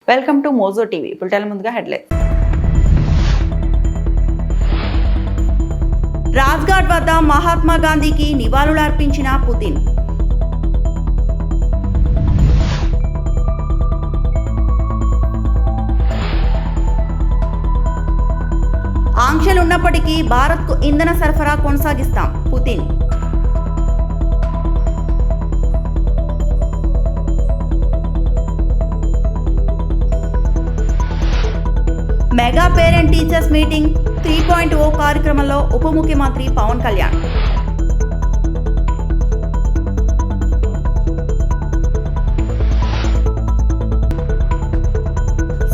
Welcome to Mojo TV. Bulletin ముందుగా headlines. Rajghat వద్ద మహాత్మా గాంధీకి నివాళులర్పించిన పుతిన్. ఆంక్షలున్నప్పటికీ భారత్కు ఇంధన సరఫరా కొనసాగిస్తాం Putin. Mega parent teachers meeting 3.0 కార్యక్రమంలో ఉప ముఖ్యమంత్రి పవన్ కళ్యాణ్.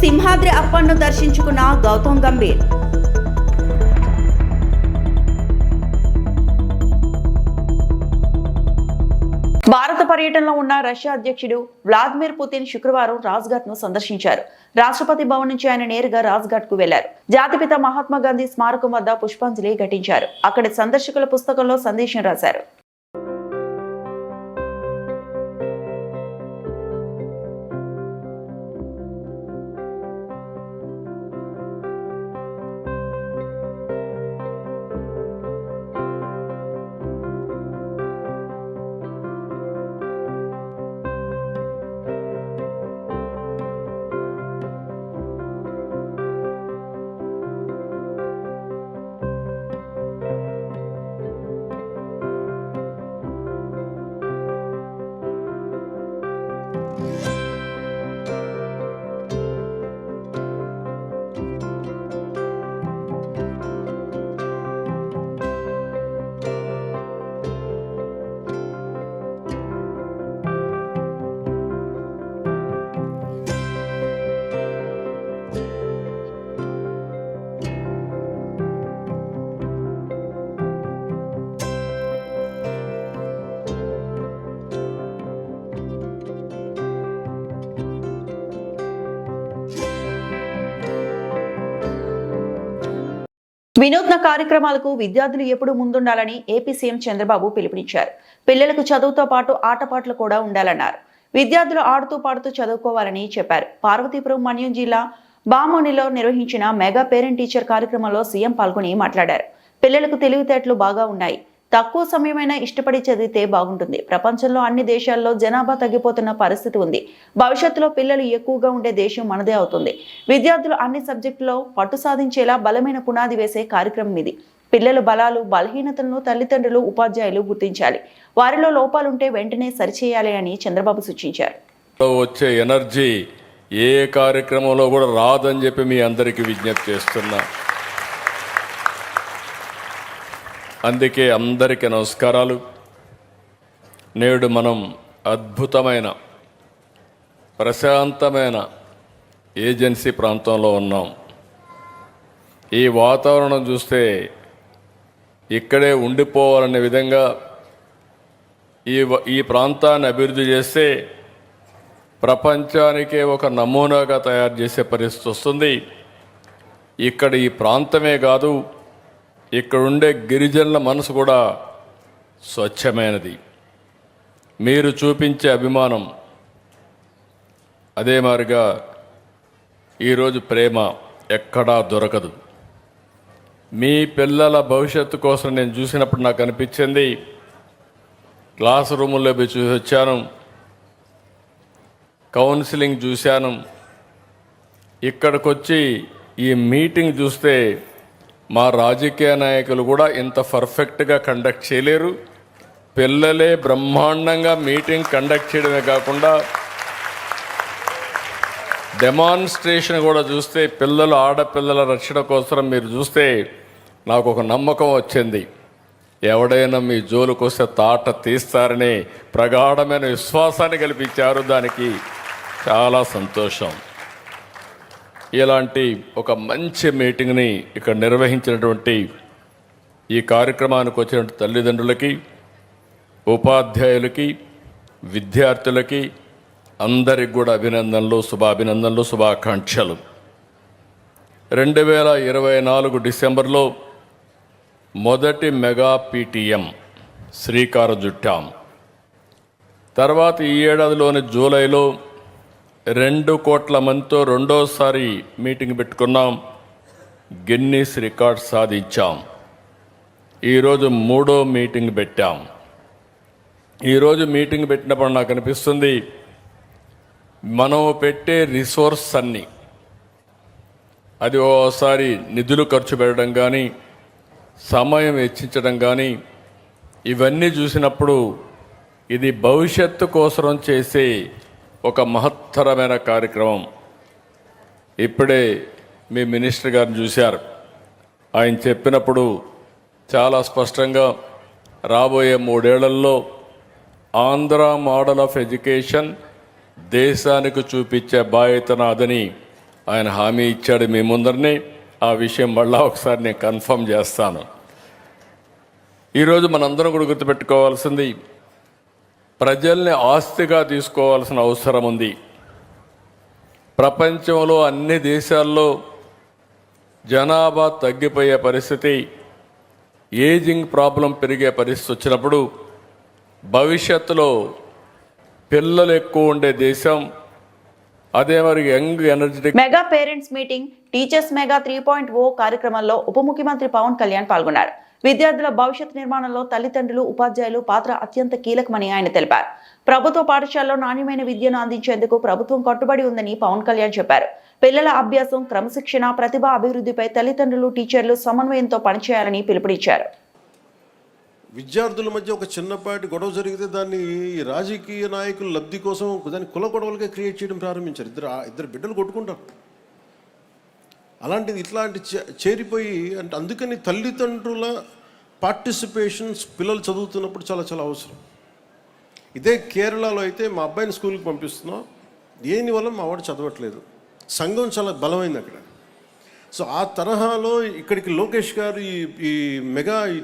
సింహాద్రి అప్పన్ను దర్శించుకున్న గౌతమ్ గంభీర్. భారత పర్యటనలో ఉన్న రష్యా అధ్యక్షుడు వ్లాదిమిర్ పుతిన్ శుక్రవారం రాజ్ఘాట్ ను సందర్శించారు. రాష్ట్రపతి భవన్ నుంచి ఆయన నేరుగా రాజ్ఘాట్ కు వెళ్లారు. జాతిపిత మహాత్మా గాంధీ స్మారకం వద్ద పుష్పాంజలి ఘటించారు. అక్కడి సందర్శకుల పుస్తకంలో సందేశం రాశారు. వినూత్న కార్యక్రమాలకు విద్యార్థులు ఎప్పుడు ముందుండాలని ఏపీ సీఎం చంద్రబాబు పిలుపునిచ్చారు. పిల్లలకు చదువుతో పాటు ఆటపాటలు కూడా ఉండాలన్నారు. విద్యార్థులు ఆడుతూ పాడుతూ చదువుకోవాలని చెప్పారు. పార్వతీపురం మన్యం జిల్లా బామోనిలో నిర్వహించిన మెగా పేరెంట్ టీచర్ కార్యక్రమంలో సీఎం పాల్గొని మాట్లాడారు. పిల్లలకు తెలివితేటలు బాగా ఉన్నాయి. తక్కువ సమయమైనా ఇష్టపడి చదివితే బాగుంటుంది. ప్రపంచంలో అన్ని దేశాల్లో జనాభా తగ్గిపోతున్న పరిస్థితి ఉంది. భవిష్యత్తులో పిల్లలు ఎక్కువగా ఉండే దేశం మనదే అవుతుంది. విద్యార్థులు అన్ని సబ్జెక్టులో పట్టు సాధించేలా బలమైన పునాది వేసే కార్యక్రమం ఇది. పిల్లల బలాలు బలహీనతలను తల్లిదండ్రులు ఉపాధ్యాయులు గుర్తించాలి. వారిలో లోపాలుంటే వెంటనే సరిచేయాలి అని చంద్రబాబు సూచించారు. వచ్చే ఎనర్జీ ఏ కార్యక్రమంలో కూడా రాదని చెప్పి మీ అందరికీ విజ్ఞప్తి చేస్తున్నా. అందుకే అందరికీ నమస్కారాలు. నేడు మనం అద్భుతమైన ప్రశాంతమైన ఏజెన్సీ ప్రాంతంలో ఉన్నాం. ఈ వాతావరణం చూస్తే ఇక్కడే ఉండిపోవాలనే విధంగా ఈ ప్రాంతాన్ని అభివృద్ధి చేస్తే ప్రపంచానికే ఒక నమూనాగా తయారు చేసే పరిస్థితి వస్తుంది. ఇక్కడ ఈ ప్రాంతమే కాదు, ఇక్కడుండే గిరిజనుల మనసు కూడా స్వచ్ఛమైనది. మీరు చూపించే అభిమానం అదే మాదిరిగా ఈరోజు ప్రేమ ఎక్కడా దొరకదు. మీ పిల్లల భవిష్యత్తు కోసం నేను చూసినప్పుడు నాకు అనిపించింది, క్లాస్ రూముల్లో పోయి చూసి వచ్చాను, కౌన్సిలింగ్ చూశాను. ఇక్కడికి వచ్చి ఈ మీటింగ్ చూస్తే మా రాజకీయ నాయకులు కూడా ఇంత పర్ఫెక్ట్గా కండక్ట్ చేయలేరు. పిల్లలే బ్రహ్మాండంగా మీటింగ్ కండక్ట్ చేయడమే కాకుండా డెమాన్స్ట్రేషన్ కూడా చూస్తే పిల్లలు ఆడపిల్లల రక్షణ కోసం మీరు చూస్తే నాకు ఒక నమ్మకం వచ్చింది. ఎవడైనా మీ జోలికి వస్తే తాట తీస్తారని ప్రగాఢమైన విశ్వాసాన్ని కల్పించారు. దానికి చాలా సంతోషం. ఇలాంటి ఒక మంచి మీటింగ్ని ఇక్కడ నిర్వహించినటువంటి ఈ కార్యక్రమానికి వచ్చిన తల్లిదండ్రులకి, ఉపాధ్యాయులకి, విద్యార్థులకి అందరికి కూడా అభినందనలు, శుభాకాంక్షలు. 2024 డిసెంబర్లో మొదటి మెగా పీటీఎం శ్రీకారం చుట్టాం. తర్వాత ఈ ఏడాదిలోని జూలైలో 2 కోట్ల మందితో రెండోసారి మీటింగ్ పెట్టుకున్నాం. గిన్నీస్ రికార్డ్ సాధించాం. ఈరోజు 3వ మీటింగ్ పెట్టాం. ఈరోజు మీటింగ్ పెట్టినప్పుడు నాకు అనిపిస్తుంది, మనం పెట్టే రిసోర్స్ అన్నీ, అది ఓసారి నిధులు ఖర్చు పెట్టడం కానీ, సమయం వెచ్చించడం కానీ, ఇవన్నీ చూసినప్పుడు ఇది భవిష్యత్తు కోసం చేసే ఒక మహత్తరమైన కార్యక్రమం. ఇప్పుడే మీ మినిస్టర్ గారిని చూశారు. ఆయన చెప్పినప్పుడు చాలా స్పష్టంగా రాబోయే 3 ఏళ్లలో ఆంధ్ర మోడల్ ఆఫ్ ఎడ్యుకేషన్ దేశానికి చూపించే బాధ్యత నాదని ఆయన హామీ ఇచ్చాడు మీ ముందరనే. ఆ విషయం మళ్ళా ఒకసారి నేను కన్ఫర్మ్ చేస్తాను. ఈరోజు మనందరం కూడా గుర్తుపెట్టుకోవాల్సింది, ప్రజల్ని ఆస్తిగా తీసుకోవాల్సిన అవసరం ఉంది. ప్రపంచంలో అన్ని దేశాల్లో జనాభా తగ్గిపోయే పరిస్థితి, ఏజింగ్ ప్రాబ్లం పెరిగే పరిస్థితి వచ్చినప్పుడు భవిష్యత్తులో పిల్లలు ఎక్కువ ఉండే దేశం, అదే మరి young energetic. Mega parents meeting teachers mega 3.0 కార్యక్రమంలో ఉప ముఖ్యమంత్రి పవన్ కళ్యాణ్ పాల్గొన్నారు. విద్యార్థుల భవిష్యత్ నిర్మాణంలో తల్లిదండ్రులు, ఉపాధ్యాయులు పాత్ర అత్యంత కీలకమని ఆయన తెలిపారు. ప్రభుత్వ పాఠశాలలో నాణ్యమైన విద్యను అందించేందుకు ప్రభుత్వం కట్టుబడి ఉందని పవన్ కళ్యాణ్ చెప్పారు. పిల్లల అభ్యాసం, క్రమశిక్షణ, ప్రతిభ అభివృద్ధిపై తల్లిదండ్రులు, టీచర్లు సమన్వయంతో పనిచేయాలని పిలుపునిచ్చారు. విద్యార్థుల మధ్య ఒక చిన్నపాటి గొడవ జరిగితే దాన్ని రాజకీయ నాయకుల లబ్ధి కోసం దాన్ని కుల గొడవలుగా క్రియేట్ చేయడం ప్రారంభించారు. ఇద్దరు బిడ్డలు కొట్టుకుంటారు. అలాంటిది ఇట్లాంటి చేరిపోయి, అంటే అందుకని తల్లిదండ్రుల పార్టిసిపేషన్స్ పిల్లలు చదువుతున్నప్పుడు చాలా చాలా అవసరం. ఇదే కేరళలో అయితే మా అబ్బాయిని స్కూల్కి పంపిస్తున్నాం, దేనివల్ల మా వాడు చదవట్లేదు, సంఘం చాలా బలమైంది అక్కడ. సో ఆ తరహాలో ఇక్కడికి లోకేష్ గారు ఈ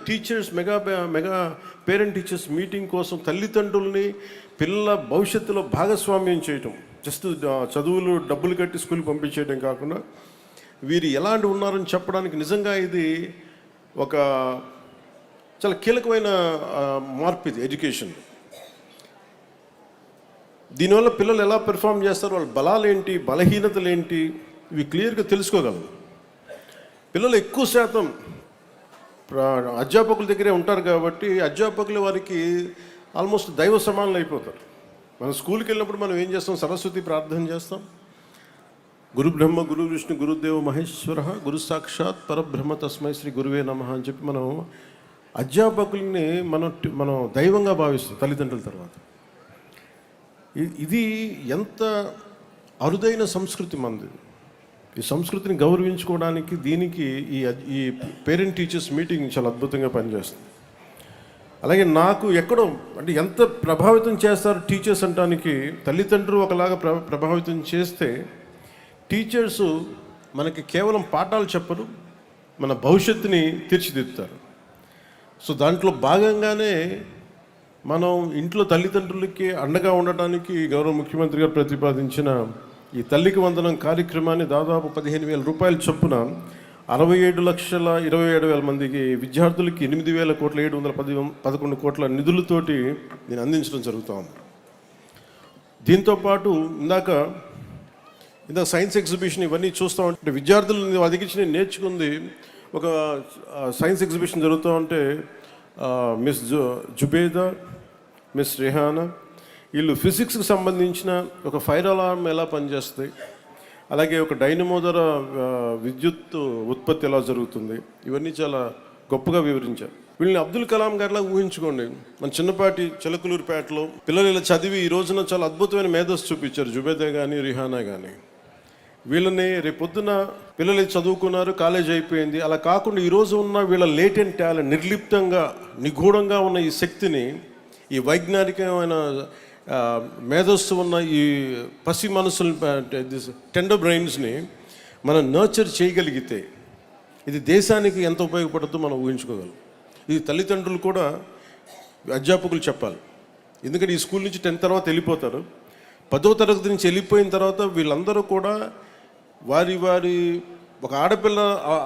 teachers mega parent teachers meeting కోసం తల్లిదండ్రుల్ని పిల్లల భవిష్యత్తులో భాగస్వామ్యం చేయటం, జస్ట్ చదువులు డబ్బులు కట్టి స్కూల్కి పంపించేయడం కాకుండా వీరు ఎలాంటి ఉన్నారని చెప్పడానికి నిజంగా ఇది ఒక చాలా కీలకమైన మార్పు. ఇది ఎడ్యుకేషన్. దీనివల్ల పిల్లలు ఎలా పెర్ఫామ్ చేస్తారు, వాళ్ళ బలాలు ఏంటి, బలహీనతలు ఏంటి, ఇవి క్లియర్గా తెలుసుకోగలరు. పిల్లలు ఎక్కువ శాతం అధ్యాపకుల దగ్గరే ఉంటారు కాబట్టి అధ్యాపకులు వారికి ఆల్మోస్ట్ దైవ సమానులు అయిపోతారు. మనం స్కూల్కి వెళ్ళినప్పుడు మనం ఏం చేస్తాం, సరస్వతి ప్రార్థన చేస్తాం, గురు బ్రహ్మ గురు విష్ణు గురుదేవ మహేశ్వర గురు సాక్షాత్ పరబ్రహ్మ తస్మై శ్రీ గురువే నమః అని చెప్పి మనం అధ్యాపకుల్ని మనం దైవంగా భావిస్తాం తల్లిదండ్రుల తర్వాత. ఇది ఎంత అరుదైన సంస్కృతి మనది. ఈ సంస్కృతిని గౌరవించుకోవడానికి దీనికి ఈ పేరెంట్ టీచర్స్ మీటింగ్ చాలా అద్భుతంగా పనిచేస్తుంది. అలాగే నాకు ఎక్కడో అంటే ఎంత ప్రభావితం చేస్తారు టీచర్స్ అనడానికి, తల్లిదండ్రులు ఒకలాగా ప్రభావితం చేస్తే టీచర్సు మనకి కేవలం పాఠాలు చెప్పరు, మన భవిష్యత్తుని తీర్చిదిద్దుతారు. సో దాంట్లో భాగంగానే మనం ఇంట్లో తల్లిదండ్రులకి అండగా ఉండటానికి గౌరవ ముఖ్యమంత్రి గారు ప్రతిపాదించిన ఈ తల్లికి వందనం కార్యక్రమాన్ని దాదాపు 15,000 రూపాయల చొప్పున 67,27,000 మందికి విద్యార్థులకి 8,711 కోట్ల నిధులతోటి నేను అందించడం జరుగుతూ ఉంది. దీంతోపాటు ఇందాక సైన్స్ ఎగ్జిబిషన్ ఇవన్నీ చూస్తూ ఉంటే విద్యార్థులు వాళ్ళ దగ్గర నేను నేర్చుకుంది, ఒక సైన్స్ ఎగ్జిబిషన్ జరుగుతూ ఉంటే మిస్ జుబేదా, మిస్ రెహానా వీళ్ళు ఫిజిక్స్కి సంబంధించిన ఒక ఫైర్ అలారం ఎలా పనిచేస్తుంది, అలాగే ఒక డైనమో ద్వారా విద్యుత్ ఉత్పత్తి ఎలా జరుగుతుంది, ఇవన్నీ చాలా గొప్పగా వివరించారు. వీళ్ళని అబ్దుల్ కలాం గారిలా ఊహించుకోండి. మన చిన్నపాటి చిలకలూరుపేటలో పిల్లలు ఇలా చదివి ఈ రోజున చాలా అద్భుతమైన మేధస్సు చూపించారు, జుబేదా కానీ రిహానా కానీ. వీళ్ళని రేపొద్దున పిల్లలు చదువుకున్నారు, కాలేజ్ అయిపోయింది, అలా కాకుండా ఈరోజు ఉన్న వీళ్ళ లేటెంట్ టాలెంట్, నిర్లిప్తంగా నిగూఢంగా ఉన్న ఈ శక్తిని, ఈ వైజ్ఞానికమైన మేధస్సు ఉన్న ఈ పసి మనసులు, టెండర్ బ్రెయిన్స్ని మనం నర్చర్ చేయగలిగితే ఇది దేశానికి ఎంత ఉపయోగపడుతుందో మనం ఊహించుకోగలం. ఇది తల్లిదండ్రులు కూడా అధ్యాపకులు చెప్పాలి. ఎందుకంటే ఈ స్కూల్ నుంచి 10th తర్వాత వెళ్ళిపోతారు. 10వ తరగతి నుంచి వెళ్ళిపోయిన తర్వాత వీళ్ళందరూ కూడా వారి ఒక ఆడపిల్ల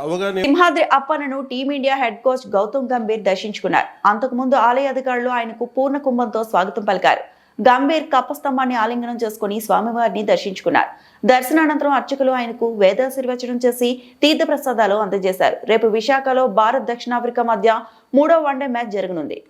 అవగానే. సింహాద్రి అప్పన్నను team India head coach Gautam Gambhir దర్శించుకున్నారు. అంతకుముందు ఆలయ అధికారులు ఆయనకు పూర్ణ కుంభంతో స్వాగతం పలికారు. గంభీర్ కప్పస్తంభాన్ని ఆలింగనం చేసుకుని స్వామివారిని దర్శించుకున్నారు. దర్శనానంతరం అర్చకులు ఆయనకు వేదాశీర్వచనం చేసి తీర్థప్రసాదాలు అందజేశారు. రేపు విశాఖలో భారత్ దక్షిణాఫ్రికా మధ్య 3వ వన్డే మ్యాచ్ జరగనుంది.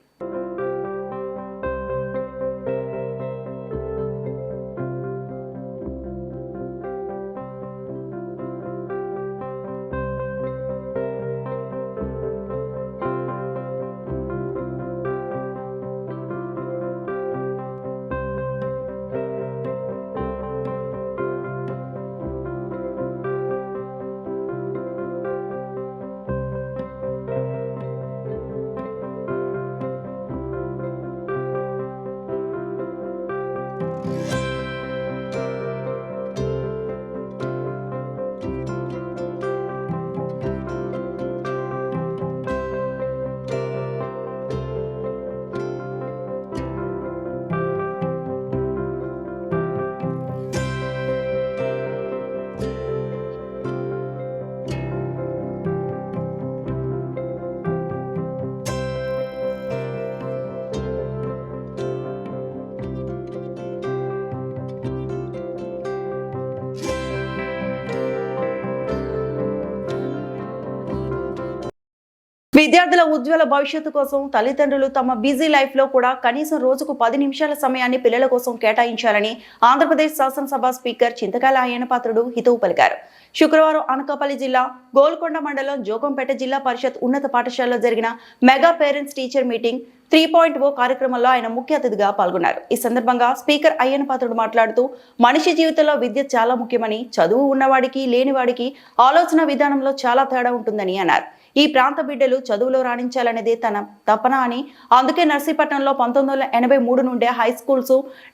విద్యార్థుల ఉజ్వల భవిష్యత్తు కోసం తల్లిదండ్రులు తమ బిజీ లైఫ్ లో కూడా కనీసం రోజుకు 10 నిమిషాల సమయాన్ని పిల్లల కోసం కేటాయించాలని ఆంధ్రప్రదేశ్ శాసనసభ స్పీకర్ చింతకాయల అయ్యన్నపాత్రుడు హితవు పలికారు. శుక్రవారం అనకాపల్లి జిల్లా గోల్కొండ మండలం జోగంపేట జిల్లా పరిషత్ ఉన్నత పాఠశాలలో జరిగిన మెగా పేరెంట్స్ టీచర్ మీటింగ్ 3.0 కార్యక్రమంలో ఆయన ముఖ్య అతిథిగా పాల్గొన్నారు. ఈ సందర్భంగా స్పీకర్ అయ్యన్నపాత్రుడు మాట్లాడుతూ మనిషి జీవితంలో విద్య చాలా ముఖ్యమని, చదువు ఉన్నవాడికి లేనివాడికి ఆలోచన విధానంలో చాలా తేడా ఉంటుందని అన్నారు. ఈ ప్రాంత బిడ్డలు చదువులో రాణించాలనేదే తన తపన అని, అందుకే నర్సీపట్నంలో 1983 నుండే high schools,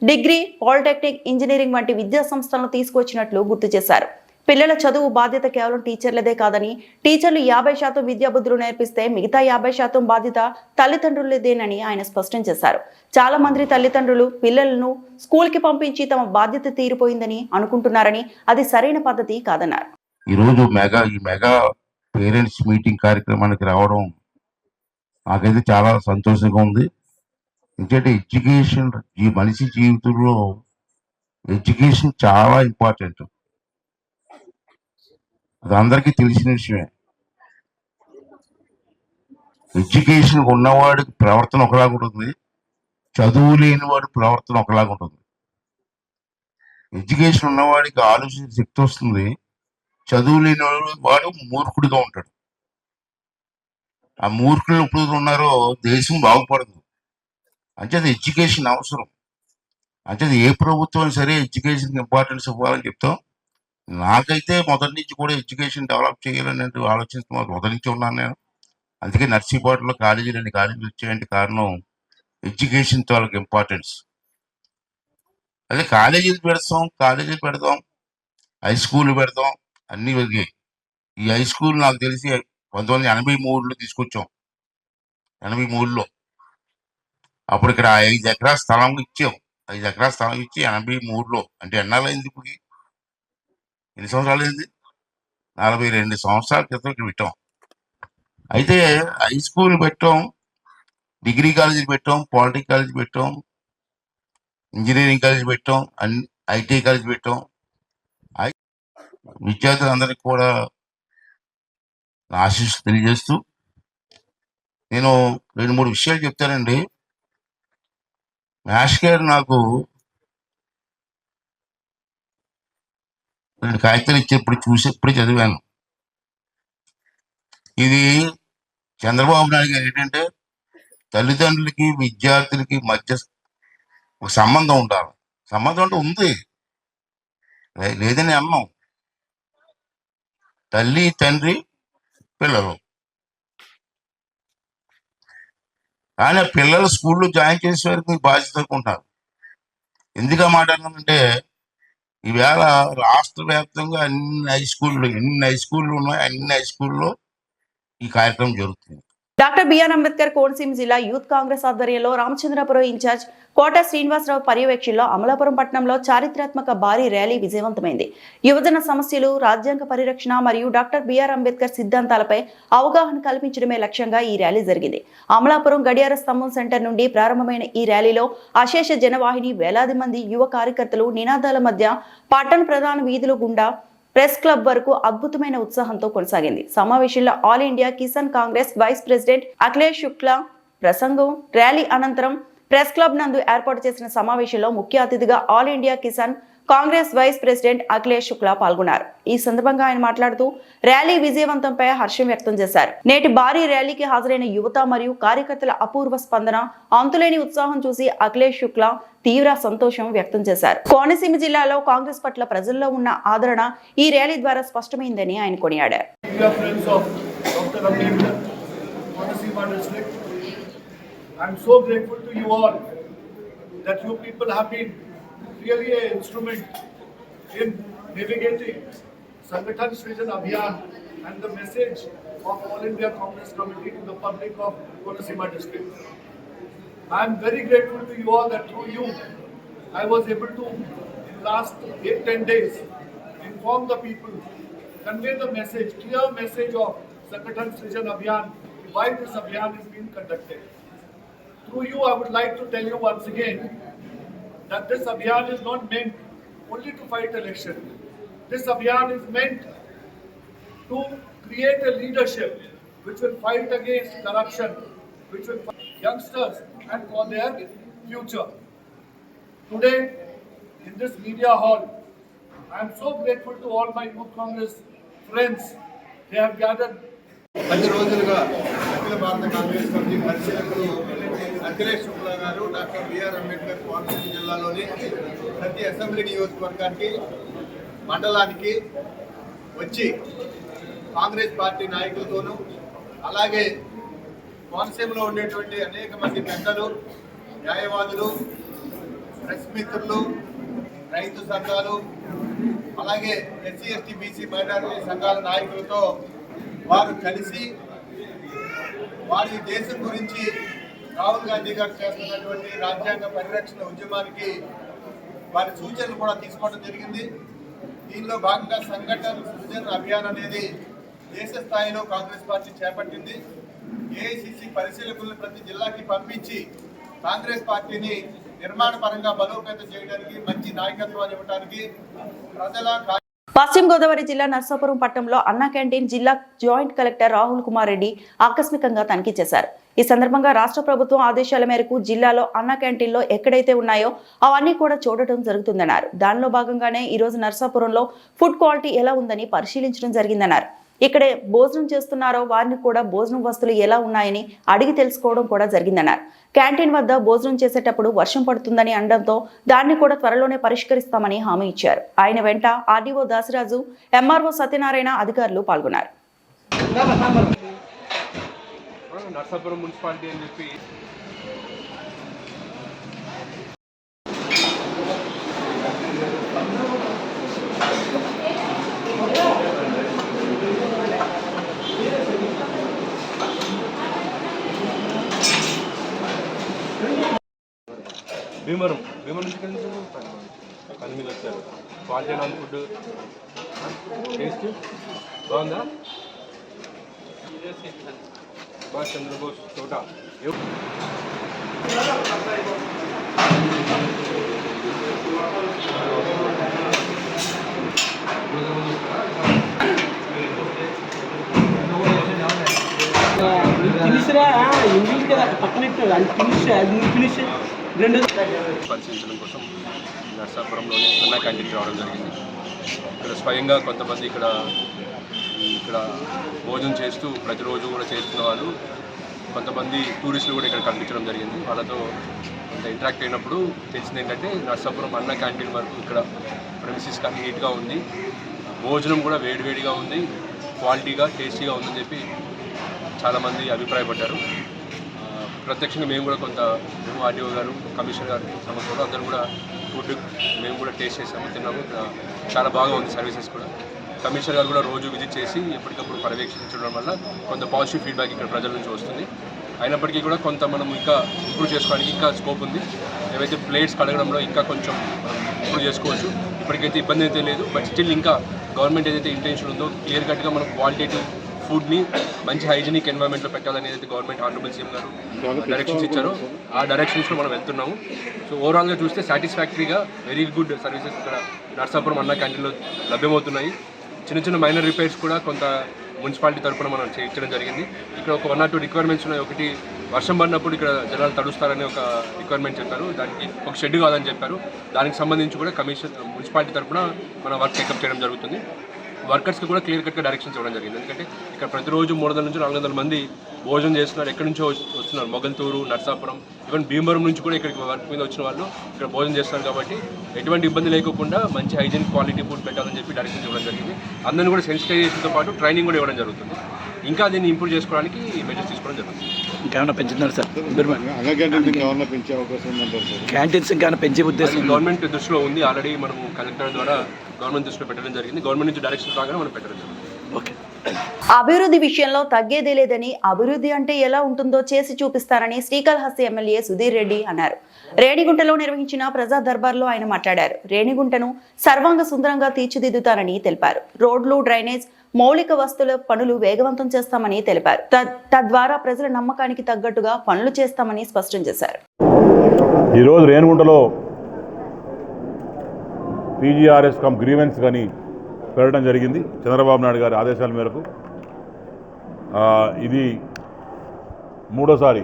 degree, polytechnic, engineering వంటి విద్యా సంస్థలను తీసుకొచ్చినట్లు గుర్తు చేశారు. పిల్లల చదువు బాధ్యత కేవలం టీచర్లదే కాదని, టీచర్లు 50% విద్యాబుద్ధులు నేర్పిస్తే మిగతా 50% బాధ్యత తల్లిదండ్రులదేనని ఆయన స్పష్టం చేశారు. చాలా మంది తల్లిదండ్రులు పిల్లలను స్కూల్కి పంపించి తమ బాధ్యత తీరిపోయిందని అనుకుంటున్నారని, అది సరైన పద్ధతి కాదన్నారు. ఈరోజు మెగా పేరెంట్స్ మీటింగ్ కార్యక్రమానికి రావడం నాకైతే చాలా సంతోషంగా ఉంది. ఎందుకంటే ఎడ్యుకేషన్ ఈ మనిషి జీవితంలో ఎడ్యుకేషన్ చాలా ఇంపార్టెంట్. అది అందరికీ తెలిసిన విషయమే. ఎడ్యుకేషన్ ఉన్నవాడికి ప్రవర్తన ఒకలాగా ఉంటుంది, చదువు లేని వాడి ప్రవర్తన ఒకలాగా ఉంటుంది. ఎడ్యుకేషన్ ఉన్నవాడికి ఆలోచన శక్తి వస్తుంది, చదువు లేని వాడు మూర్ఖుడిగా ఉంటాడు. ఆ మూర్ఖులు ఎప్పుడు ఉన్నారో దేశం బాగుపడదు. అంచేది ఎడ్యుకేషన్ అవసరం. అంచేది ఏ ప్రభుత్వం సరే ఎడ్యుకేషన్కి ఇంపార్టెన్స్ ఇవ్వాలని చెప్తాం. నాకైతే మొదటి నుంచి కూడా ఎడ్యుకేషన్ డెవలప్ చేయాలని ఆలోచిస్తూ మొదటి నుంచి ఉన్నాను నేను. అందుకే నర్సీపట్నంలో కాలేజీలు వచ్చాయంటే కారణం ఎడ్యుకేషన్ వాళ్ళకి ఇంపార్టెన్స్. అదే కాలేజీలు పెడతాం, హై స్కూల్ పెడతాం, అన్నీ పెరిగాయి. ఈ హై స్కూల్ నాకు తెలిసి 1983లో తీసుకొచ్చాం. 83లో అప్పుడు ఇక్కడ 5 ఎకరాల స్థలం ఇచ్చాం. 5 ఎకరాల స్థలం ఇచ్చి 83లో, అంటే ఎన్నాళ్ళైంది ఇప్పుడు? ఎన్ని సంవత్సరాలు అయింది? 42 సంవత్సరాల క్రితం ఇక్కడ పెట్టాం. అయితే హై స్కూల్ పెట్టాం, డిగ్రీ కాలేజీలు పెట్టాం, పాలిటెక్నిక్ కాలేజీ పెట్టాం, ఇంజనీరింగ్ కాలేజీ పెట్టాం, ఐటీ కాలేజీ పెట్టాం. విద్యార్థులందరికీ కూడా ఆశీస్సు తెలియజేస్తూ నేను 2-3 విషయాలు చెప్తానండి. మ్యాథ్స్ గారు నాకు 2 కాగితాలు ఇచ్చేప్పుడు చూసేప్పుడు చదివాను. ఇది చంద్రబాబు నాయుడు గారు ఏంటంటే తల్లిదండ్రులకి విద్యార్థులకి మధ్య ఒక సంబంధం ఉండాలి. సంబంధం అంటే ఉంది, లేదని అన్నాం. తల్లి, తండ్రి, పిల్లలు. కానీ పిల్లలు స్కూల్లో జాయిన్ చేసే వరకు బాధ్యత అనుకుంటారు. ఎందుకు మాట్లాడుతున్నానంటే ఈవేళ రాష్ట్ర వ్యాప్తంగా ఎన్ని హై స్కూళ్ళు ఉన్నాయో అన్ని హై స్కూల్లో ఈ కార్యక్రమం జరుగుతుంది. డాక్టర్ బిఆర్ అంబేద్కర్ కోనసీమ జిల్లా యూత్ కాంగ్రెస్ ఆధ్వర్యంలో రామచంద్రపురం ఇన్ఛార్జ్ కోట శ్రీనివాసరావు పర్యవేక్షణలో అమలాపురం పట్టణంలో చారిత్రాత్మక భారీ ర్యాలీ విజయవంతమైంది. యువజన సమస్యలు, రాజ్యాంగ పరిరక్షణ మరియు డాక్టర్ బిఆర్ అంబేద్కర్ సిద్ధాంతాలపై అవగాహన కల్పించడమే లక్ష్యంగా ఈ ర్యాలీ జరిగింది. అమలాపురం గడియార స్తంభం సెంటర్ నుండి ప్రారంభమైన ఈ ర్యాలీలో అశేష జనవాహిని, వేలాది మంది యువ కార్యకర్తలు నినాదాల మధ్య పట్టణ ప్రధాన వీధుల గుండా ప్రెస్ క్లబ్ వరకు అద్భుతమైన ఉత్సాహంతో కొనసాగింది. సమావేశంలో All India Kisan Congress vice president Akhilesh Shukla ప్రసంగం, ర్యాలీ అనంతరం ప్రెస్ క్లబ్ నందు ఏర్పాటు చేసిన సమావేశంలో ముఖ్య అతిథిగా All India Kisan Congress vice president Akhilesh Shukla పాల్గొన్నారు. ఈ సందర్భంగా ఆయన మాట్లాడుతూ ర్యాలీ విజయవంతంపై హర్షం వ్యక్తం చేశారు. నేటి భారీ ర్యాలీకి హాజరైన యువత మరియు కార్యకర్తల అపూర్వ స్పందన, అంతులేని ఉత్సాహం చూసి అఖిలేష్ శుక్లా తీవ్ర సంతోషం వ్యక్తం చేశారు. కోనసీమ జిల్లాలో కాంగ్రెస్ పట్ల ప్రజల్లో ఉన్న ఆదరణ ఈ ర్యాలీ ద్వారా స్పష్టమైందని ఆయన కొనియాడారు. I'm so grateful to you all that you people have been really an instrument in navigating Sangathan Srijan Abhiyan and the message of All India Congress Committee to the public of Kotasima district. I am very grateful to you all that through you I was able to in last 8-10 days inform the people, convey the message, clear message of Sangathan Srijan Abhiyan, why this Abhiyan is being conducted. Through you, I would like to tell you once again that this Abhiyan is not meant only to fight election. This Abhiyan is meant to create a leadership which will fight against corruption, which will fight youngsters and for their future. Today, in this media hall, I am so grateful to all my Youth Congress friends. They have gathered 10 రోజులుగా అఖిల భారత Congress committee పరిశీలకులు అఖిలేష్ శుక్లా గారు doctor BR Ambedkar Konaseema జిల్లాలోని ప్రతి assembly నియోజకవర్గానికి, మండలానికి వచ్చి Congress party నాయకులతోనూ, అలాగే కోనసీమలో ఉండేటువంటి అనేక మంది పెద్దలు, న్యాయవాదులు, ప్రెస్ మిత్రులు, రైతు సంఘాలు, అలాగే ఎస్సీ ఎస్టీ బీసీ మైనారిటీ సంఘాల నాయకులతో వారు కలిసి వారి దేశం గురించి రాహుల్ గాంధీ గారు చేస్తున్నటువంటి రాజ్యాంగ పరిరక్షణ ఉద్యమానికి వారి సూచనలు కూడా తీసుకోవడం జరిగింది. దీనిలో భాగంగా సంఘటన సృజన అభియాన్ అనేది దేశ స్థాయిలో కాంగ్రెస్ పార్టీ చేపట్టింది. ఏఐసిసి పరిశీలకులను ప్రతి జిల్లాకి పంపించి కాంగ్రెస్ పార్టీని నిర్మాణ పరంగా బలోపేతం చేయడానికి, మంచి నాయకత్వాన్ని ఇవ్వడానికి ప్రజల పశ్చిమ గోదావరి జిల్లా నర్సాపురం పట్టణంలో అన్నా క్యాంటీన్ జిల్లా జాయింట్ కలెక్టర్ రాహుల్ కుమార్ రెడ్డి ఆకస్మికంగా తనిఖీ చేశారు. ఈ సందర్భంగా రాష్ట్ర ప్రభుత్వం ఆదేశాల మేరకు జిల్లాలో అన్నా క్యాంటీన్లో ఎక్కడైతే ఉన్నాయో అవన్నీ కూడా చూడటం జరుగుతుందన్నారు. దానిలో భాగంగానే ఈ రోజు నర్సాపురంలో ఫుడ్ క్వాలిటీ ఎలా ఉందని పరిశీలించడం జరిగిందన్నారు. ఇక్కడే భోజనం చేస్తున్నారో వారిని కూడా భోజనం వస్తువులు ఎలా ఉన్నాయని అడిగి తెలుసుకోవడం కూడా జరిగిందన్నారు. క్యాంటీన్ వద్ద భోజనం చేసేటప్పుడు వర్షం పడుతుందని అనడంతో దాన్ని కూడా త్వరలోనే పరిష్కరిస్తామని హామీ ఇచ్చారు. ఆయన వెంట ఆర్డీఓ దాసిరాజు, ఎంఆర్ఓ సత్యనారాయణ అధికారులు పాల్గొన్నారు. నర్సాపురం మున్సిపాలిటీ అని చెప్పి భీమవరం నుంచి పని మీద వచ్చారు. క్వాలిటీ నాన్ ఫుడ్ టేస్ట్ బాగుందా? సుభాష్ చంద్రబోస్ తోట పరిశీలించడం కోసం నర్సాపురంలోని అన్నా క్యాంటీన్కి రావడం జరిగింది. ఇక్కడ స్వయంగా కొంతమంది ఇక్కడ భోజనం చేస్తూ ప్రతిరోజు కూడా చేస్తున్న వాళ్ళు, కొంతమంది టూరిస్టులు కూడా ఇక్కడ కనిపించడం జరిగింది. వాళ్ళతో కొంత ఇంటరాక్ట్ అయినప్పుడు తెలిసింది ఏంటంటే నర్సాపురం అన్నా క్యాంటీన్ వరకు ఇక్కడ ప్రెమిసిస్ కానీ నీట్గా ఉంది, భోజనం కూడా వేడివేడిగా ఉంది, క్వాలిటీగా టేస్టీగా ఉందని చెప్పి చాలామంది అభిప్రాయపడ్డారు. ప్రత్యక్షంగా మేము కూడా మేము ఆర్డీఓ గారు, కమిషనర్ గారు సమస్యలు అందరూ కూడా ఫుడ్ మేము కూడా టేస్ట్ చేసాము, తిన్నాము. చాలా బాగా ఉంది సర్వీసెస్ కూడా. కమిషనర్ గారు కూడా రోజు విజిట్ చేసి ఎప్పటికప్పుడు పర్యవేక్షించడం వల్ల కొంత పాజిటివ్ ఫీడ్బ్యాక్ ఇక్కడ ప్రజల నుంచి వస్తుంది. అయినప్పటికీ కూడా కొంత మనం ఇంకా ఇంప్రూవ్ చేసుకోవడానికి ఇంకా స్కోప్ ఉంది. ఏవైతే ప్లేట్స్ కడగడంలో ఇంకా కొంచెం మనం ఇంప్రూవ్ చేసుకోవచ్చు. ఇప్పటికైతే ఇబ్బంది అయితే లేదు. బట్ స్టిల్ ఇంకా గవర్నమెంట్ ఏదైతే ఇంటెన్షన్ ఉందో క్లియర్ కట్గా మనం క్వాలిటేటివ్ ఫుడ్ని మంచి హైజీనిక్ ఎన్వైరన్మెంట్లో పెట్టాలని ఏదైతే గవర్నమెంట్ ఆనరబుల్ సీఎం గారు డైరెక్షన్స్ ఇచ్చారో ఆ డైరెక్షన్స్లో మనం వెళ్తున్నాము. సో ఓవరాల్గా చూస్తే సాటిస్ఫాక్టరీగా వెరీ గుడ్ సర్వీసెస్ ఇక్కడ నర్సాపురం అన్న క్యాంటీన్లో లభ్యమవుతున్నాయి. చిన్న చిన్న మైనర్ రిపేర్స్ కూడా కొంత మున్సిపాలిటీ తరఫున మనం చేయించడం జరిగింది. ఇక్కడ ఒక 1 or 2 రిక్వైర్మెంట్స్ ఉన్నాయి. ఒకటి వర్షం పడినప్పుడు ఇక్కడ జనాలు తడుస్తారని ఒక రిక్వైర్మెంట్ చెప్పారు. దానికి ఒక షెడ్ కాదని చెప్పారు. దానికి సంబంధించి కూడా మున్సిపాలిటీ తరఫున మన వర్క్ టేకప్ చేయడం జరుగుతుంది. వర్కర్స్కి కూడా క్లియర్ కట్గా డైరెక్షన్స్ ఇవ్వడం జరిగింది. ఎందుకంటే ఇక్కడ ప్రతిరోజు 300 నుంచి 400 మంది భోజనం చేస్తున్నారు. ఎక్కడి నుంచో వస్తున్నారు. మొగల్తూరు, నర్సాపురం, ఈవెన్ భీమవరం నుంచి కూడా ఇక్కడికి వర్క్ మీద వచ్చిన వాళ్ళు ఇక్కడ భోజనం చేస్తున్నారు. కాబట్టి ఎటువంటి ఇబ్బంది లేకుండా మంచి హైజీన్ క్వాలిటీ ఫుడ్ పెట్టాలని చెప్పి డైరెక్షన్స్ ఇవ్వడం జరిగింది. అందరినీ కూడా సెన్సిటైజేషన్తో పాటు ట్రైనింగ్ కూడా ఇవ్వడం జరుగుతుంది. ఇంకా దీన్ని ఇంప్రూవ్ చేసుకోవడానికి మెజర్స్ తీసుకోవడం జరుగుతుంది. ఇంకేమైనా పెంచుతున్నారు సార్? క్యాంటీన్స్ ఇంకేమైనా పెంచే ఉద్దేశం గవర్నమెంట్ దృష్టిలో ఉంది. ఆల్రెడీ మనం కలెక్టర్ ద్వారా గవర్నమెంట్ దృష్టిలో పెట్టడం జరిగింది. గవర్నమెంట్ నుంచి డైరెక్షన్ రాగానే మనం పెట్టడం జరిగింది. ఓకే. అభివృద్ధి విషయంలో తగ్గేదే లేదని, అభివృద్ధి అంటే ఎలా ఉంటుందో చేసి చూపిస్తారని శ్రీకాళహస్తి ఎమ్మెల్యే సుధీర్ రెడ్డి అన్నారు. రేణిగుంటలో నిర్వహించిన ప్రజా దర్బార్లో ఆయన మాట్లాడారు. రేణిగుంటను సర్వాంగ సుందరంగా తీర్చిదిద్దుతారని తెలిపారు. రోడ్లు, డ్రైనేజ్, మౌలిక వస్తువుల పనులు వేగవంతం చేస్తామని తెలిపారు. తద్వారా ప్రజల నమ్మకానికి తగ్గట్టుగా పనులు చేస్తామని స్పష్టం చేశారు. ఈరోజు రేణిగుంటలో పీజీఆర్ఎస్ కమ్ గ్రీవెన్స్ కానీ పెట్టడం జరిగింది చంద్రబాబు నాయుడు గారి ఆదేశాల మేరకు. ఇది నాలుగోసారి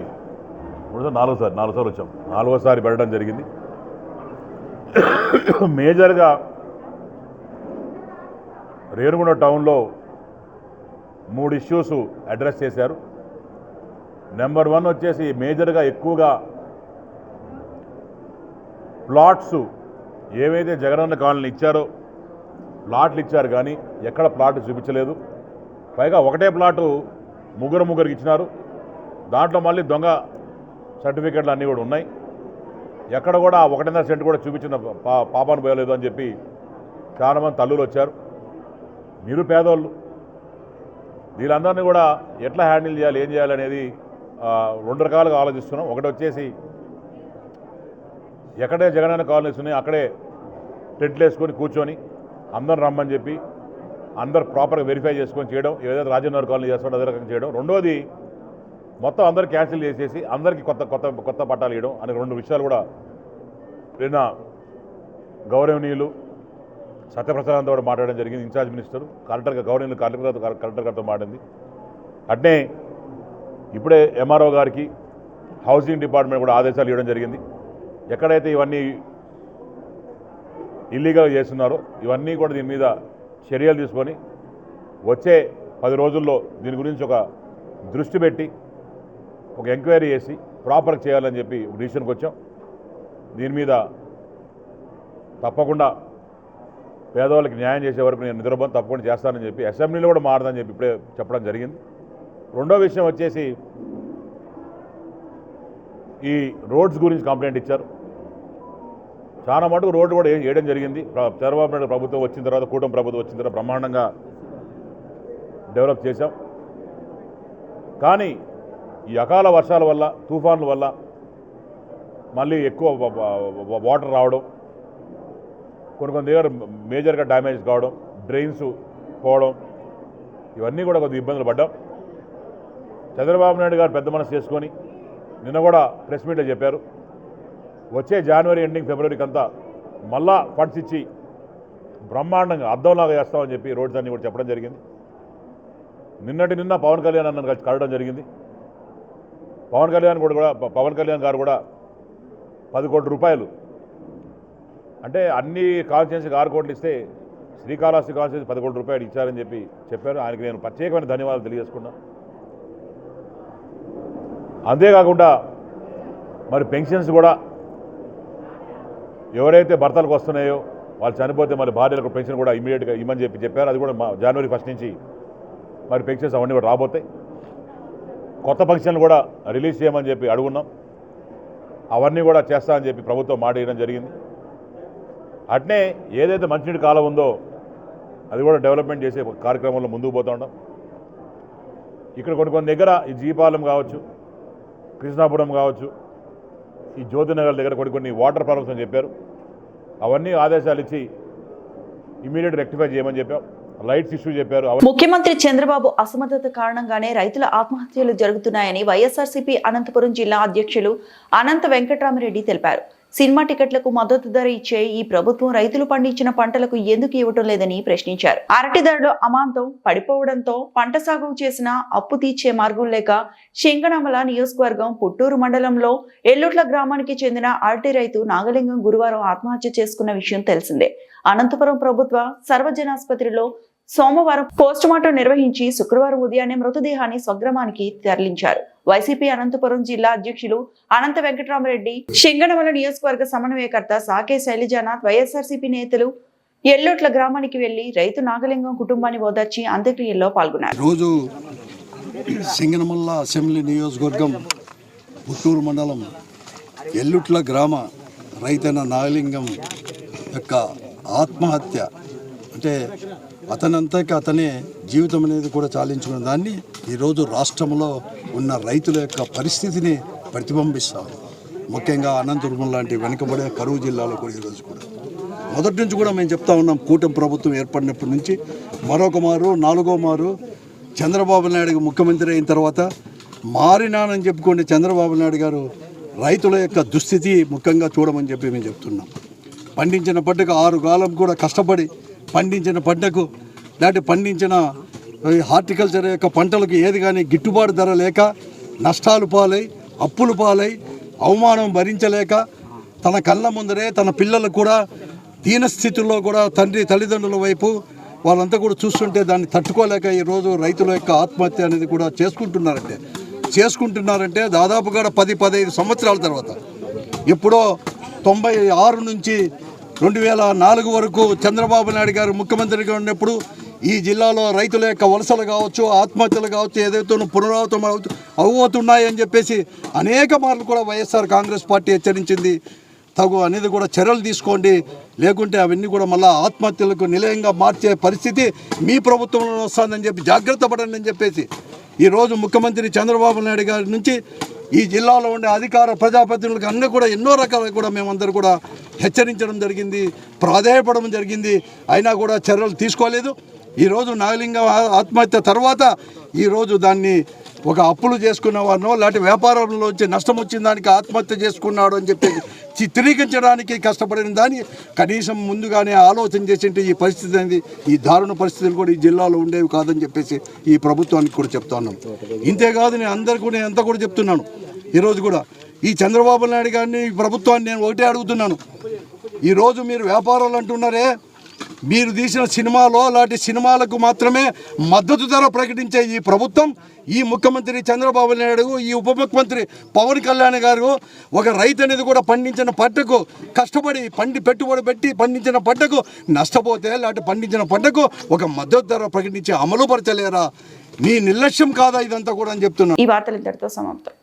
వచ్చాం. 4వసారి పెట్టడం జరిగింది. మేజర్గా రేణిగుంట టౌన్లో 3 ఇష్యూస్ అడ్రస్ చేశారు. నెంబర్ 1 వచ్చేసి మేజర్గా ఎక్కువగా ప్లాట్స్ ఏవైతే జగనన్న కాలనీ ఇచ్చారో ప్లాట్లు ఇచ్చారు, కానీ ఎక్కడ ప్లాట్ చూపించలేదు. పైగా ఒకటే ప్లాటు ముగ్గురికి ఇచ్చినారు. దాంట్లో మళ్ళీ దొంగ సర్టిఫికెట్లు అన్నీ కూడా ఉన్నాయి. ఎక్కడ కూడా 1.5 సెంట్ కూడా చూపించిన పాపాను పోయలేదు అని చెప్పి చాలామంది తల్లులు వచ్చారు. మీరు పేదోళ్ళు, వీళ్ళందరినీ కూడా ఎట్లా హ్యాండిల్ చేయాలి, ఏం చేయాలి అనేది 2 రకాలుగా ఆలోచిస్తున్నాం. ఒకటి వచ్చేసి ఎక్కడే జగనన్న కాలనీస్ ఉన్నాయి అక్కడే టెంట్లు వేసుకొని కూర్చొని అందరూ రమ్మని చెప్పి అందరు ప్రాపర్గా వెరిఫై చేసుకొని చేయడం, ఏదైతే రాజేంద్ర కాలనీ చేస్తాడో అదే రకంగా చేయడం. రెండోది మొత్తం అందరు క్యాన్సిల్ చేసేసి అందరికీ కొత్త పట్టాలు ఇవ్వడం అనే 2 విషయాలు కూడా నిన్న గౌరవనీయులు సత్యప్రసాదంతో కూడా మాట్లాడడం జరిగింది. ఇన్ఛార్జ్ మినిస్టర్ గవర్నమెంట్ కలెక్టర్ గారితో మాట్లాడింది. అట్నే ఇప్పుడే ఎంఆర్ఓ గారికి హౌసింగ్ డిపార్ట్మెంట్ కూడా ఆదేశాలు ఇవ్వడం జరిగింది. ఎక్కడైతే ఇవన్నీ ఇల్లీగల్ చేస్తున్నారో ఇవన్నీ కూడా దీని మీద చర్యలు తీసుకొని వచ్చే 10 రోజుల్లో దీని గురించి ఒక దృష్టి పెట్టి ఒక ఎంక్వైరీ చేసి ప్రాపర్గా చేయాలని చెప్పి ఒక డిసిషన్కి వచ్చాం. దీని మీద తప్పకుండా పేదవాళ్ళకి న్యాయం చేసే వరకు నేను నిద్రపోను, తప్పకుండా చేస్తానని చెప్పి అసెంబ్లీలో కూడా మారదని చెప్పి ఇప్పుడే చెప్పడం జరిగింది. రెండో విషయం వచ్చేసి ఈ రోడ్స్ గురించి కంప్లైంట్ ఇచ్చారు. చాలా మటుకు రోడ్డు కూడా వేయడం జరిగింది. చంద్రబాబు నాయుడు ప్రభుత్వం వచ్చిన తర్వాత, కూటమి ప్రభుత్వం వచ్చిన తర్వాత బ్రహ్మాండంగా డెవలప్ చేశాం. కానీ ఈ అకాల వర్షాల వల్ల, తుఫాన్ల వల్ల మళ్ళీ ఎక్కువ వాటర్ రావడం, కొన్ని దగ్గర మేజర్గా డ్యామేజ్ కావడం, డ్రైన్స్ పోవడం, ఇవన్నీ కూడా కొద్దిగా ఇబ్బందులు పడ్డాం. చంద్రబాబు నాయుడు గారు పెద్ద మనసు చేసుకొని నిన్న కూడా ప్రెస్ మీట్లో చెప్పారు, వచ్చే జనవరి ఎండింగ్ ఫిబ్రవరికి అంతా మళ్ళా ఫండ్స్ ఇచ్చి బ్రహ్మాండంగా అద్దంలాగా చేస్తామని చెప్పి రోడ్స్ అన్నీ కూడా చెప్పడం జరిగింది. నిన్న పవన్ కళ్యాణ్ అన్న కలవడం జరిగింది. పవన్ కళ్యాణ్ గారు కూడా 10 కోట్ల రూపాయలు, అంటే అన్ని కాన్స్టిట్యున్సీకి 6 కోట్లు ఇస్తే శ్రీకాళహస్తి కాన్స్టిట్యున్సీ 10 కోట్ల రూపాయలు ఇచ్చారని చెప్పి చెప్పారు. ఆయనకి నేను ప్రత్యేకమైన ధన్యవాదాలు తెలియజేసుకున్నా. అంతేకాకుండా మరి పెన్షన్స్ కూడా ఎవరైతే భర్తలకు వస్తున్నాయో వాళ్ళు చనిపోతే మరి భార్యలకు పెన్షన్ కూడా ఇమీడియట్గా ఇమ్మని చెప్పారు. అది కూడా జనవరి 1 నుంచి మరి పెన్షన్స్ అవన్నీ కూడా రాబోతాయి. కొత్త పెన్షన్లు కూడా రిలీజ్ చేయమని చెప్పి అడుగున్నాం. అవన్నీ కూడా చేస్తామని చెప్పి ప్రభుత్వం మాట ఇవ్వడం జరిగింది. అట్నే ఏదైతే మంచినీటి కాలం ఉందో అది కూడా డెవలప్మెంట్ చేసే కార్యక్రమంలో ముందుకు పోతూ ఉంటాం. ఇక్కడ కొన్ని దగ్గర ఈ జీపాలెం కావచ్చు, కృష్ణాపురం కావచ్చు, ఈ జ్యోతినగర్ దగ్గర కొన్ని వాటర్ ప్రాబ్లమ్స్ అని చెప్పారు. అవన్నీ ఆదేశాలు ఇచ్చి ఇమీడియట్ రెక్టిఫై చేయమని చెప్పాం. లైట్స్ ఇష్యూ చెప్పారు. ముఖ్యమంత్రి చంద్రబాబు అసమర్థత కారణంగానే రైతుల ఆత్మహత్యలు జరుగుతున్నాయని వైఎస్ఆర్సీపీ అనంతపురం జిల్లా అధ్యక్షులు అనంత వెంకట్రామిరెడ్డి తెలిపారు. సినిమా టికెట్లకు మద్దతు ధర ఇచ్చే ఈ ప్రభుత్వం రైతులు పండించిన పంటలకు ఎందుకు ఇవ్వటం లేదని ప్రశ్నించారు. అరటి ధరలు అమాంతం పడిపోవడంతో పంట సాగు చేసిన అప్పు తీర్చే మార్గం లేక శంకనమల నియోజకవర్గం పుట్టూరు మండలంలో ఎల్లుట్ల గ్రామానికి చెందిన అరటి రైతు నాగలింగం గురువారం ఆత్మహత్య చేసుకున్న విషయం తెలిసిందే. అనంతపురం ప్రభుత్వ సర్వజనాసుపత్రిలో సోమవారం పోస్టుమార్టం నిర్వహించి శుక్రవారం ఉదయాన్నే మృతదేహాన్ని స్వగ్రామానికి తరలించారు. వైసీపీ అనంతపురం జిల్లా అధ్యక్షులు అనంత వెంకటరామరెడ్డి, శంగనమల నియోజకవర్గ సమన్వయకర్త సాకే శైలజానాథ్, వైఎస్ఆర్సీపీ నేతలు ఎల్లోట్ల గ్రామానికి వెళ్లి రైతు నాగలింగం కుటుంబాన్ని ఓదార్చి అంత్యక్రియల్లో పాల్గొన్నారు. రోజు సింగనమల్ల అసెంబ్లీ నియోజకవర్గం పుత్తూరు మండలం ఎల్లుట్ల గ్రామ రైతన్న నాగలింగం యొక్క ఆత్మహత్య అంటే అతనంతకి అతనే జీవితం అనేది కూడా చాలించుకున్న దాన్ని ఈరోజు రాష్ట్రంలో ఉన్న రైతుల యొక్క పరిస్థితిని ప్రతిబింబిస్తాం. ముఖ్యంగా అనంతపురం లాంటి వెనుకబడే కరువు జిల్లాలో కూడా ఈరోజు కూడా మొదటి నుంచి కూడా మేము చెప్తా ఉన్నాం. కూటమి ప్రభుత్వం ఏర్పడినప్పటి నుంచి మరొక మారు 4వ మారు చంద్రబాబు నాయుడు ముఖ్యమంత్రి అయిన తర్వాత మారినానని చెప్పుకోండి చంద్రబాబు నాయుడు గారు రైతుల యొక్క దుస్థితి ముఖ్యంగా చూడమని చెప్పి మేము చెప్తున్నాం. పండించిన పంటకు 6 కాలం కూడా కష్టపడి పండించిన పంటకు లేకపోతే పండించిన హార్టికల్చర్ యొక్క పంటలకు ఏది కానీ గిట్టుబాటు ధర లేక నష్టాలు పాలై అప్పులు పాలై అవమానం భరించలేక తన కళ్ళ ముందరే తన పిల్లలు కూడా దీనస్థితుల్లో కూడా తల్లిదండ్రుల వైపు వాళ్ళంతా కూడా చూస్తుంటే దాన్ని తట్టుకోలేక ఈరోజు రైతుల యొక్క ఆత్మహత్య అనేది కూడా చేసుకుంటున్నారంటే దాదాపుగా 10-15 సంవత్సరాల తర్వాత ఎప్పుడో 96 నుంచి 2004 వరకు చంద్రబాబు నాయుడు గారు ముఖ్యమంత్రిగా ఉన్నప్పుడు ఈ జిల్లాలో రైతుల యొక్క వలసలు కావచ్చు, ఆత్మహత్యలు కావచ్చు, ఏదైతే పునరావృతం అవుతున్నాయని చెప్పేసి అనేక మార్లు కూడా వైఎస్ఆర్ కాంగ్రెస్ పార్టీ హెచ్చరించింది. తగు అనేది కూడా చర్యలు తీసుకోండి, లేకుంటే అవన్నీ కూడా మళ్ళీ ఆత్మహత్యలకు నిలయంగా మార్చే పరిస్థితి మీ ప్రభుత్వంలో వస్తుందని చెప్పి జాగ్రత్త పడండి అని చెప్పేసి ఈరోజు ముఖ్యమంత్రి చంద్రబాబు నాయుడు గారి నుంచి ఈ జిల్లాలో ఉండే అధికార ప్రజాప్రతినిధులకు అన్నీ కూడా ఎన్నో రకాలు కూడా మేమందరూ కూడా హెచ్చరించడం జరిగింది, ప్రాధేయపడడం జరిగింది. అయినా కూడా చర్యలు తీసుకోలేదు. ఈరోజు నాగలింగం ఆత్మహత్య తర్వాత ఈరోజు దాన్ని ఒక అప్పులు చేసుకున్న వారినో లేకపోతే వ్యాపారంలోంచి నష్టం వచ్చిన దానికి ఆత్మహత్య చేసుకున్నాడు అని చెప్పేసి చిత్రీకరించడానికి కష్టపడిన దాన్ని కనీసం ముందుగానే ఆలోచన చేసింటే ఈ పరిస్థితి అనేది ఈ దారుణ పరిస్థితులు కూడా ఈ జిల్లాలో ఉండేవి కాదని చెప్పేసి ఈ ప్రభుత్వానికి కూడా చెప్తున్నాం. ఇంతేకాదు నేను అందరికీ అంతా కూడా చెప్తున్నాను. ఈరోజు కూడా ఈ చంద్రబాబు నాయుడు గారిని ఈ ప్రభుత్వాన్ని నేను ఒకటే అడుగుతున్నాను. ఈరోజు మీరు వ్యాపారాలు అంటున్నారే, మీరు తీసిన సినిమాలో లాంటి సినిమాలకు మాత్రమే మద్దతు ధర ప్రకటించే ఈ ప్రభుత్వం, ఈ ముఖ్యమంత్రి చంద్రబాబు నాయుడు, ఈ ఉప ముఖ్యమంత్రి పవన్ కళ్యాణ్ గారు ఒక రైతు అనేది కూడా పండించిన పంటకు కష్టపడి పెట్టుబడి పెట్టి పండించిన పంటకు నష్టపోతే లేకపోతే పండించిన పంటకు ఒక మద్దతు ధర ప్రకటించి అమలుపరచలేరా? మీ నిర్లక్ష్యం కాదా ఇదంతా కూడా అని చెప్తున్నా. ఈ వార్తలు ఇంతటితో సమాప్తం.